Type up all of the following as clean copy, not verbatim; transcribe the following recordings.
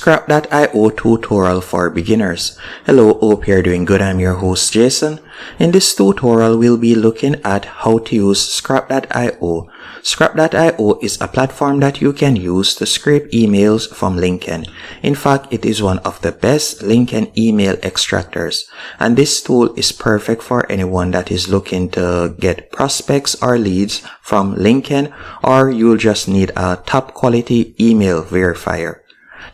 Scrap.io tutorial for beginners. Hello, hope you're doing good. I'm your host Jason. In this tutorial, we'll be looking at how to use Scrap.io. Scrap.io is a platform that you can use to scrape emails from LinkedIn. In fact, it is one of the best LinkedIn email extractors. And this tool is perfect for anyone that is looking to get prospects or leads from LinkedIn, or you'll just need a top quality email verifier.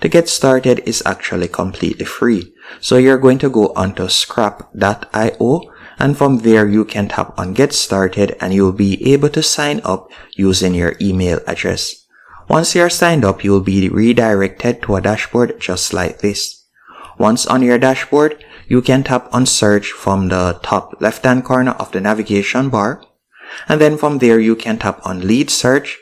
To get started is actually completely free. So you're going to go onto scrap.io, and from there you can tap on get started and you'll be able to sign up using your email address. Once you're signed up, you'll be redirected to a dashboard just like this. Once on your dashboard, you can tap on search from the top left hand corner of the navigation bar, and then from there you can tap on lead search.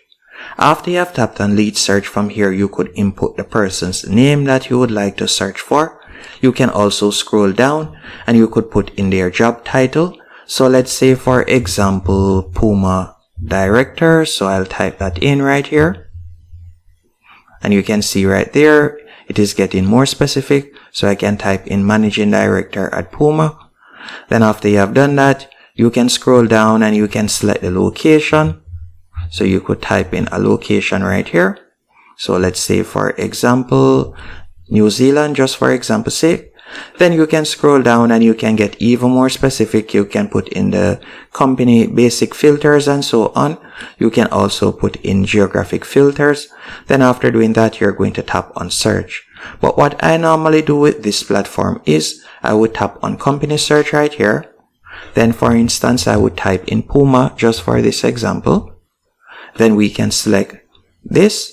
After you have tapped on lead search, from here you could input the person's name that you would like to search for. You can also scroll down and you could put in their job title. So let's say for example Puma Director. So I'll type that in right here. And you can see right there it is getting more specific. So I can type in Managing Director at Puma. Then after you have done that, you can scroll down and you can select the location. So you could type in a location right here. So let's say for example New Zealand, just for example's sake. Then you can scroll down and you can get even more specific. You can put in the company basic filters and so on. You can also put in geographic filters. Then after doing that, you're going to tap on search. But what I normally do with this platform is I would tap on company search right here. Then for instance, I would type in Puma just for this example. Then we can select this.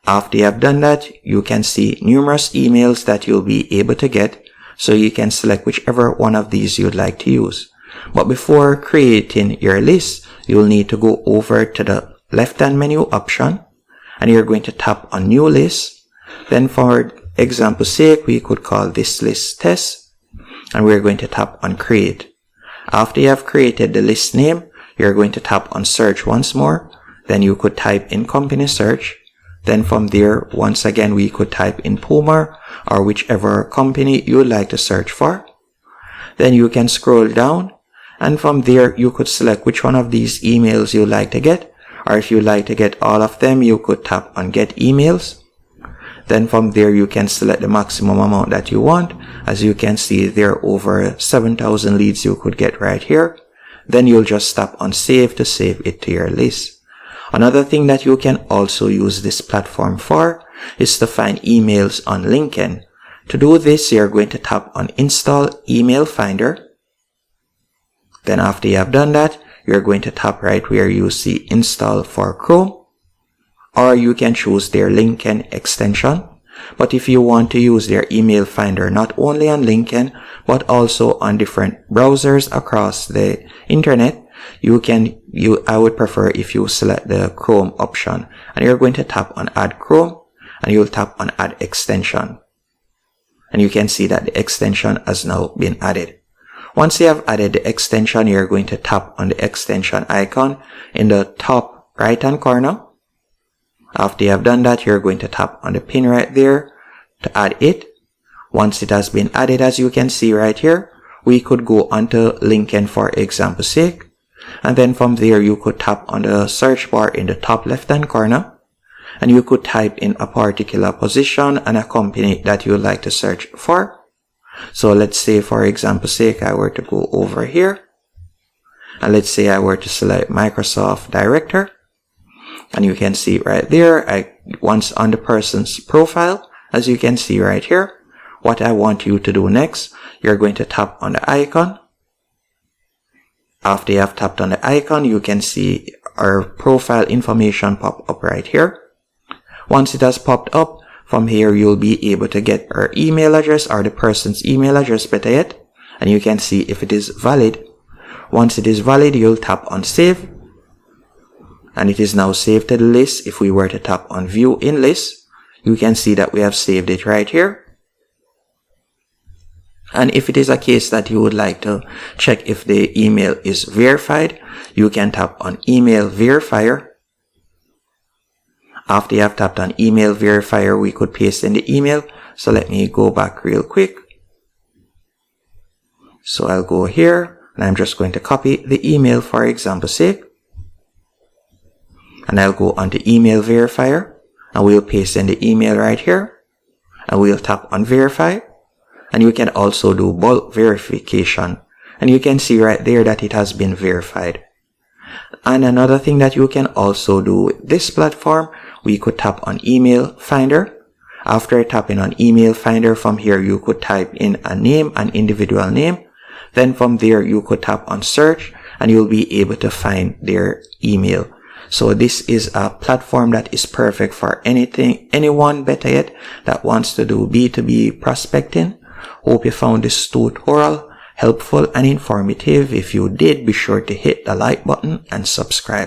After you have done that, you can see numerous emails that you'll be able to get. So you can select whichever one of these you'd like to use. But before creating your list, you'll need to go over to the left-hand menu option and you're going to tap on new list. Then for example's sake, we could call this list test and we're going to tap on create. After you have created the list name, you're going to tap on search once more. Then you could type in company search. Then from there, once again, we could type in Puma or whichever company you would like to search for. Then you can scroll down and from there, you could select which one of these emails you like to get. Or if you like to get all of them, you could tap on get emails. Then from there, you can select the maximum amount that you want. As you can see, there are over 7,000 leads you could get right here. Then you'll just tap on save to save it to your list. Another thing that you can also use this platform for is to find emails on LinkedIn. To do this, you're going to tap on Install Email Finder. Then after you have done that, you're going to tap right where you see Install for Chrome. Or you can choose their LinkedIn extension. But if you want to use their email finder not only on LinkedIn, but also on different browsers across the internet, I would prefer if you select the Chrome option and you're going to tap on add Chrome and you'll tap on add extension. And you can see that the extension has now been added. Once you have added the extension, you're going to tap on the extension icon in the top right hand corner. After you have done that, you're going to tap on the pin right there to add it. Once it has been added, as you can see right here, we could go onto LinkedIn for example's sake. And then from there, you could tap on the search bar in the top left-hand corner. And you could type in a particular position and a company that you would like to search for. So let's say for example's sake, I were to go over here. And let's say I were to select Microsoft Director. And you can see right there, once on the person's profile, as you can see right here, what I want you to do next, you're going to tap on the icon. After you have tapped on the icon, you can see our profile information pop up right here. Once it has popped up, from here you'll be able to get our email address or the person's email address better yet. And you can see if it is valid. Once it is valid, you'll tap on save. And it is now saved to the list. If we were to tap on view in list, you can see that we have saved it right here. And if it is a case that you would like to check if the email is verified, you can tap on email verifier. After you have tapped on email verifier, we could paste in the email. So let me go back real quick. So I'll go here and I'm just going to copy the email for example's sake. And I'll go on to email verifier and we'll paste in the email right here. And we'll tap on verify. And you can also do bulk verification. And you can see right there that it has been verified. And another thing that you can also do with this platform, we could tap on email finder. After tapping on email finder, from here you could type in a name, an individual name. Then from there you could tap on search and you'll be able to find their email. So this is a platform that is perfect for anyone better yet that wants to do B2B prospecting. Hope you found this tutorial helpful and informative. If you did, be sure to hit the like button and subscribe.